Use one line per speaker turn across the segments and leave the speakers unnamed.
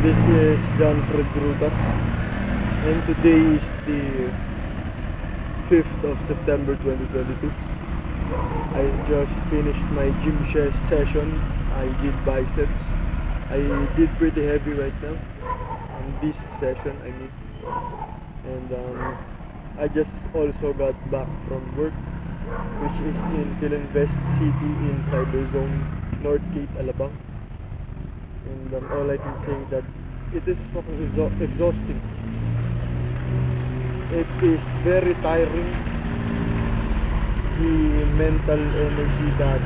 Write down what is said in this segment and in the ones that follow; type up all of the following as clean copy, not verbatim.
This is John Fred Grutas, and today is the 5th of September 2022. I just finished my gym session. I did biceps. I did pretty heavy right now on this session, I mean. And I just also got back from work, which is in Philinvest City in Cyberzone, Northgate, Alabang. And all I can say that it is fucking exhausting. It is very tiring. The mental energy that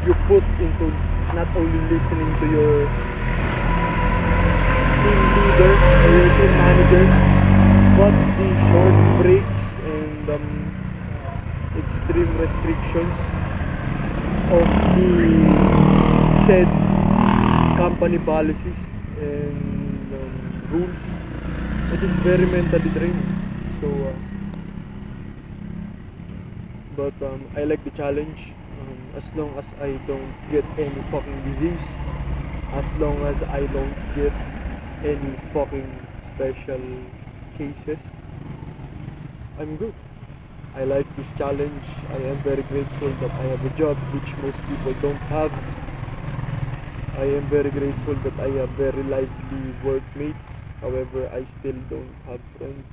you put into not only listening to your team leader or your team manager, but the short breaks and extreme restrictions of the said company policies and rules. It is very mentally draining. So but I like the challenge, as long as I don't get any fucking disease, as long as I don't get any fucking special cases, I'm good. I like this challenge. I am very grateful that I have a job which most people don't have. I am very grateful that I have very lively workmates. However, I still don't have friends.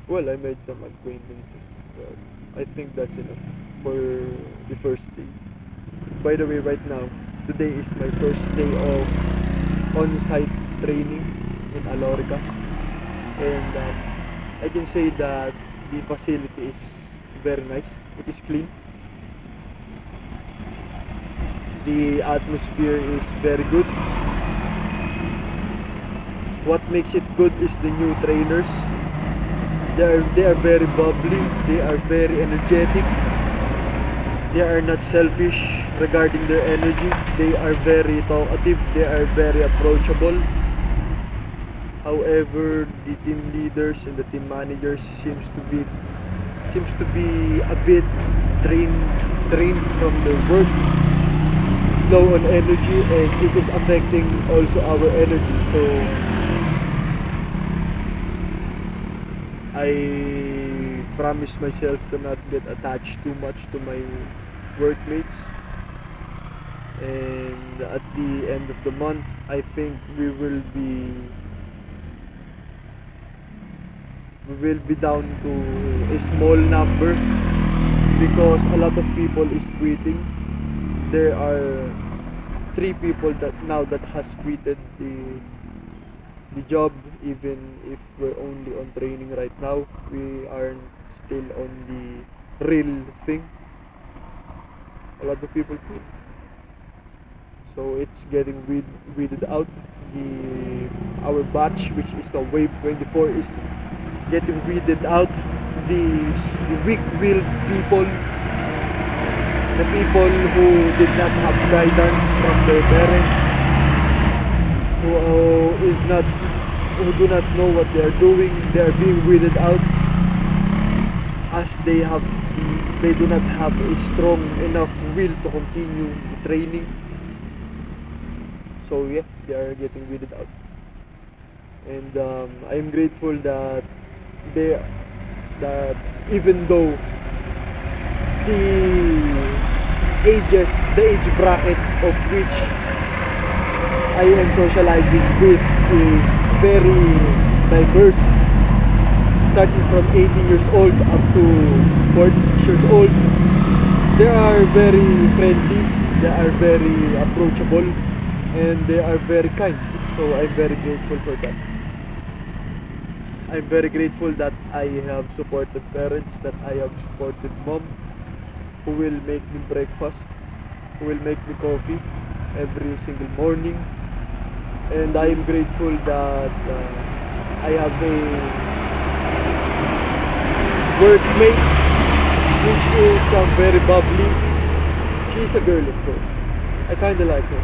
Well, I made some acquaintances, but I think that's enough for the first day. By the way, right now, today is my first day of on-site training in Alorica, and I can say that the facility is very nice. It is clean. The atmosphere is very good. What makes it good is the new trainers. They are very bubbly. They are very energetic. They are not selfish regarding their energy. They are very talkative. They are very approachable. However, the team leaders and the team managers seems to be a bit drained from their work, slow on energy, and it is affecting also our energy. So I promise myself to not get attached too much to my workmates, and at the end of the month I think we will be down to a small number, because a lot of people is quitting. There are 3 people that has quitted the job. Even if we're only on training right now, we aren't still on the real thing. A lot of people quit, so it's getting weeded out. Our batch, which is the wave 24, is getting weeded out. The weak-willed people, the people who did not have guidance from their parents, who do not know what they are doing, they are being weeded out, as they do not have a strong enough will to continue the training. So yeah, they are getting weeded out, and I am grateful that even though the age bracket of which I am socializing with is very diverse, starting from 18 years old up to 46 years old. They are very friendly, they are very approachable, and they are very kind. So I'm very grateful for that. I'm very grateful that I have supported parents, that I have supported mom, who will make me breakfast, who will make me coffee every single morning. And I am grateful that I have a workmate which is very bubbly. She's a girl, of course. I kinda like her.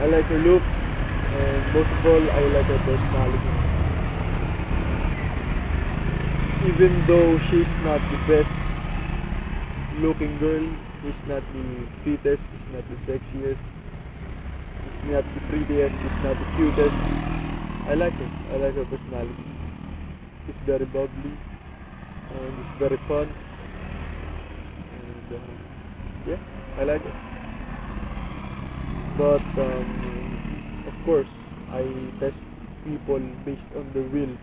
I like her looks, and most of all, I like her personality. Even though she's not the best looking girl, she's not the fittest, she's not the sexiest, He's not the prettiest, he's not the cutest. I like him. I like her personality. He's very bubbly and he's very fun. And yeah, I like it. But of course, I test people based on their wills,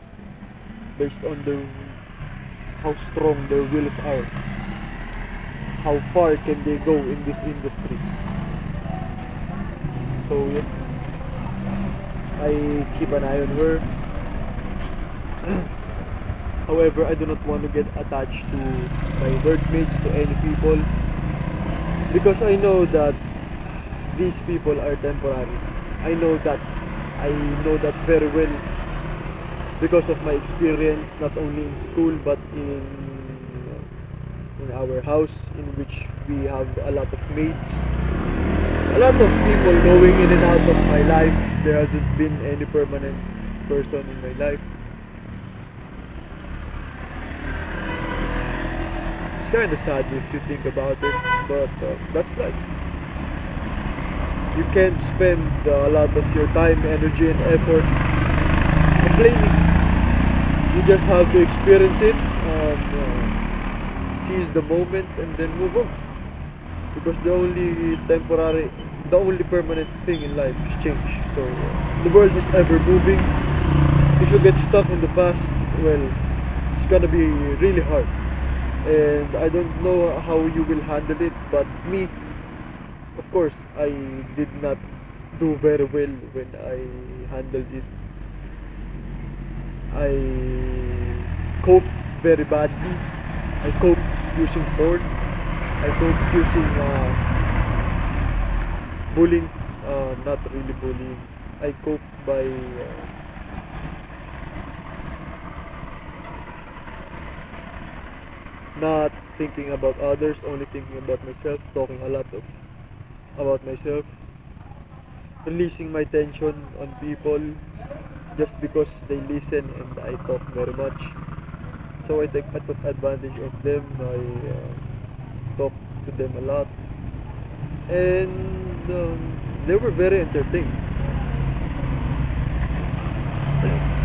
based on their how strong their wills are, how far can they go in this industry. So yeah, I keep an eye on her. However, I do not want to get attached to my workmates, to any people, because I know that these people are temporary. I know that. I know that very well because of my experience, not only in school but in our house, in which we have a lot of mates, a lot of people going in and out of my life. There hasn't been any permanent person in my life. It's kind of sad if you think about it, but that's life. You can't spend a lot of your time, energy and effort complaining. You just have to experience it and seize the moment and then move on. Because the only permanent thing in life is change. So the world is ever moving. If you get stuck in the past, well, it's gonna be really hard. And I don't know how you will handle it, but me, of course, I did not do very well when I handled it. I coped very badly. I coped using porn. I coped using bullying. Not really bullying. I coped by not thinking about others, only thinking about myself, talking a lot about myself, releasing my tension on people just because they listen and I talk very much. So I took advantage of them. I talked to them a lot, and they were very entertained.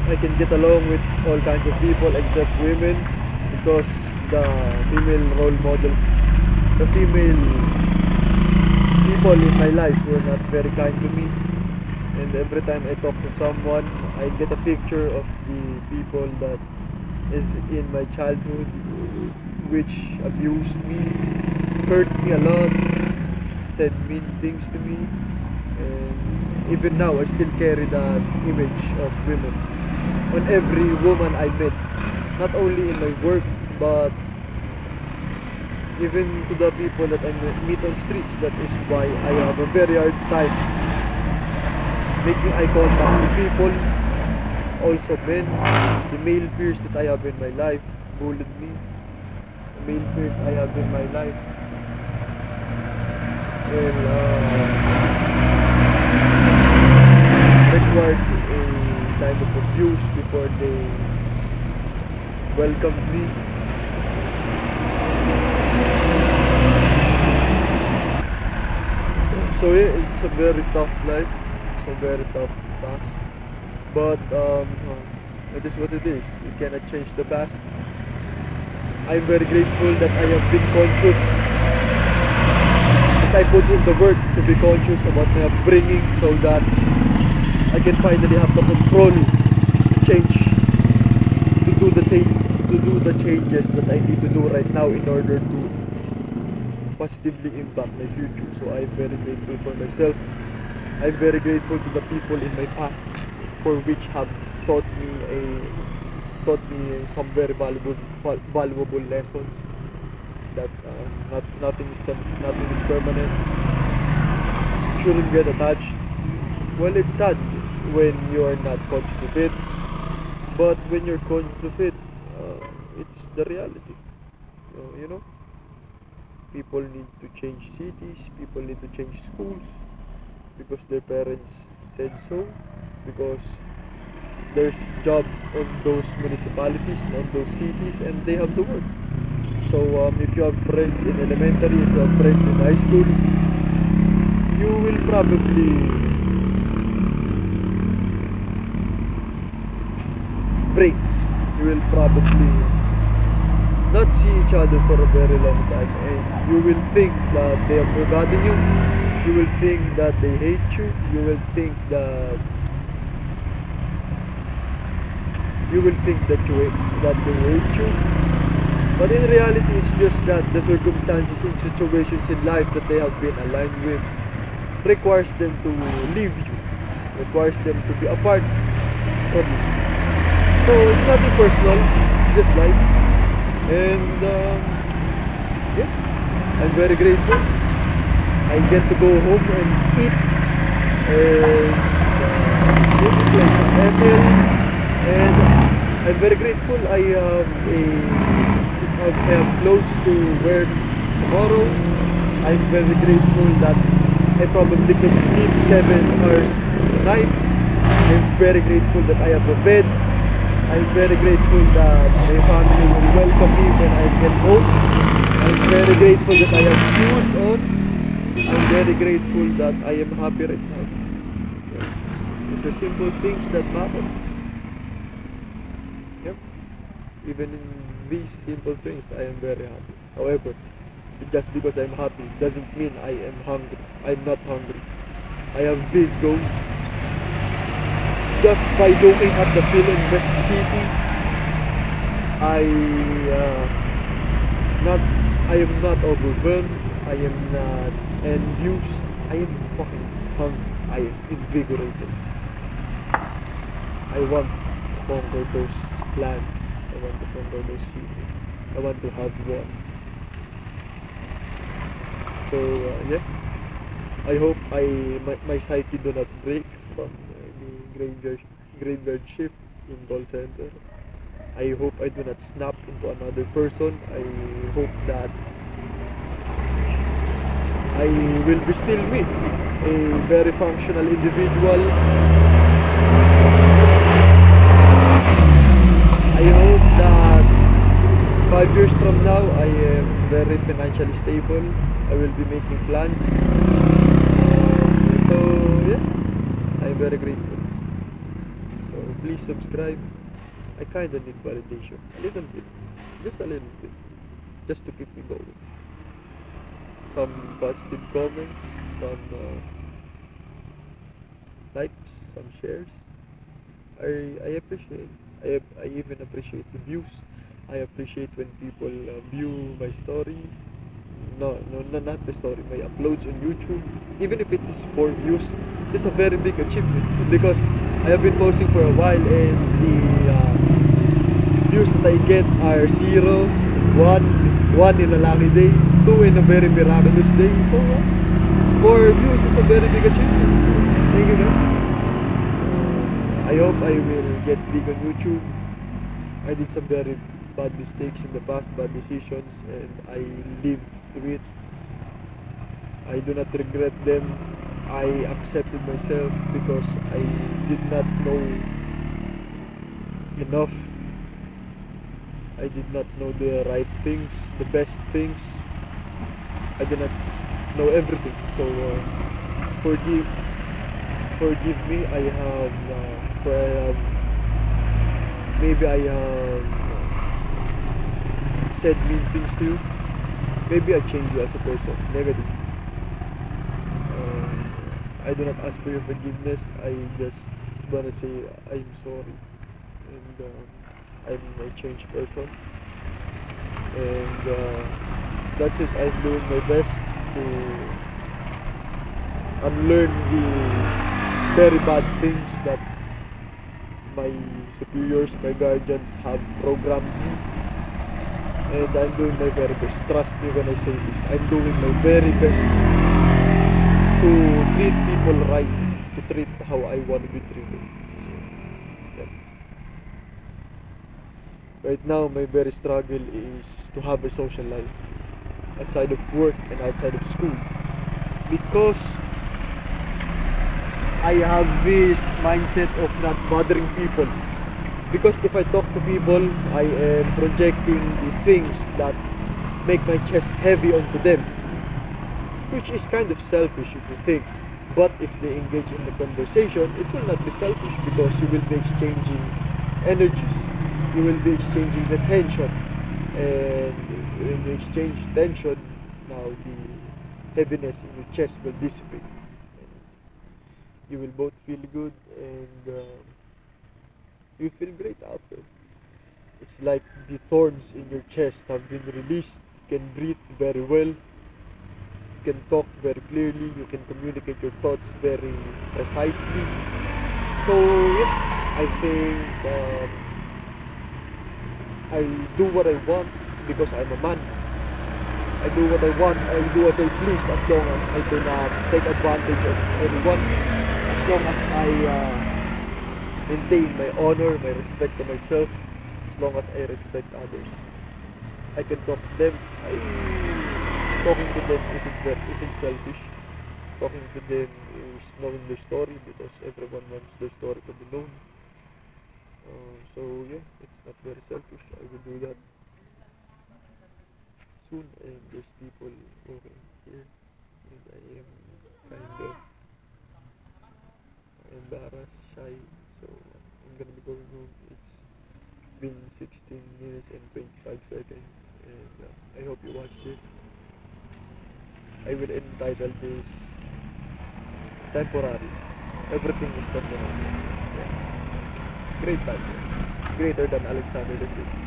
I can get along with all kinds of people except women, because the female role models, the female people in my life were not very kind to me. And every time I talk to someone, I get a picture of the people that is in my childhood, which abused me, hurt me a lot, said mean things to me. And even now I still carry that image of women on every woman I met, not only in my work but even to the people that I meet on streets. That is why I have a very hard time making eye contact with people. Also men, the male peers that I have in my life bullied me. The male peers I have in my life, well, required a kind of abuse before they welcomed me. So yeah, it's a very tough life. It's a very tough task. But it is what it is. You cannot change the past. I'm very grateful that I have been conscious, that I put in the work to be conscious about my upbringing, so that I can finally have the control to change, to do the changes that I need to do right now in order to positively impact my future. So I'm very grateful for myself. I'm very grateful to the people in my past, for which have taught me some very valuable lessons. That nothing is permanent. Shouldn't get attached. Well, it's sad when you are not conscious of it, but when you're conscious of it, it's the reality. You know, people need to change cities. People need to change schools because their parents said so, because there's job on those municipalities, on those cities, and they have to work. So if you have friends in elementary, if you have friends in high school, you will probably break. You will probably not see each other for a very long time, and you will think that they have forgotten you. You will think that they hate you. You will think that they hate you. But in reality, it's just that the circumstances and situations in life that they have been aligned with requires them to leave you, requires them to be apart from you. So it's nothing personal, it's just life. And yeah, I'm very grateful. I get to go home and eat and play some ML. And I'm very grateful. I have clothes to wear tomorrow. I'm very grateful that I probably can sleep 7 hours a night. I'm very grateful that I have a bed. I'm very grateful that my family will welcome me when I get home. I'm very grateful that I have shoes on. I'm very grateful that I am happy right now. It's the simple things that matter. Yep. Even in these simple things, I am very happy. However, just because I'm happy doesn't mean I am hungry. I'm not hungry. I have big goals. Just by looking at the Phil West City, I am not overwhelmed. I am not envious. I am fucking hungry. I am invigorated. I want to conquer those lands. I want to conquer those cities. I want to have one. So yeah, I hope my psyche do not break from the graveyard shift in call center. I hope I do not snap into another person. I hope that I will be still me, a very functional individual. I hope that 5 years from now I am very financially stable. I will be making plans. So yeah, I'm very grateful. So please subscribe. I kinda need validation. A little bit. Just a little bit. Just to keep me going. Some positive comments, some likes, some shares. I appreciate. I even appreciate the views. I appreciate when people view my story. No, not the story. My uploads on YouTube. Even if it is 4 views, it's a very big achievement because I have been posting for a while and the views that I get are 0, 1 in a lucky day, 2 in a very miraculous day. So 4 views is a very big achievement. Thank you guys. I hope I will get big on YouTube. I did some very bad mistakes in the past, bad decisions, and I live through it. I do not regret them. I accepted myself because I did not know enough. I did not know the right things, the best things. I did not know everything. So forgive me. Maybe I have said mean things to you. Maybe I changed you as a person, negative. I do not ask for your forgiveness. I just wanna say I'm sorry, and I'm a changed person. And that's it. I'm doing my best to unlearn the very bad things that my superiors, my guardians have programmed me. And I'm doing my very best. Trust me when I say this. I'm doing my very best to treat people right, to treat how I want to be treated. Yeah. Right now, my very struggle is to have a social life outside of work and outside of school, because I have this mindset of not bothering people. Because if I talk to people, I am projecting the things that make my chest heavy onto them, which is kind of selfish if you think. But if they engage in the conversation, it will not be selfish because you will be exchanging energies. You will be exchanging the tension, and when you exchange tension, now the heaviness in your chest will dissipate. And you will both feel good, and you feel great after. It's like the thorns in your chest have been released. You can breathe very well. You can talk very clearly. You can communicate your thoughts very precisely. So yeah, I think I do what I want because I'm a man. I do what I want. I do as I please, as long as I do not take advantage of anyone. As long as I maintain my honor, my respect to myself. As long as I respect others, I can talk to them. Talking to them isn't selfish. Talking to them is knowing their story because everyone wants their story to be known. So yeah, it's not very selfish. I will do that soon. And there's people walking here, and I am kind of embarrassed, shy. So I'm gonna be going home. It's been 16 minutes and 25 seconds, and I hope you watch this. I will entitle this Temporary. Everything is temporary. Yeah. Great title. Greater than Alexander the Great.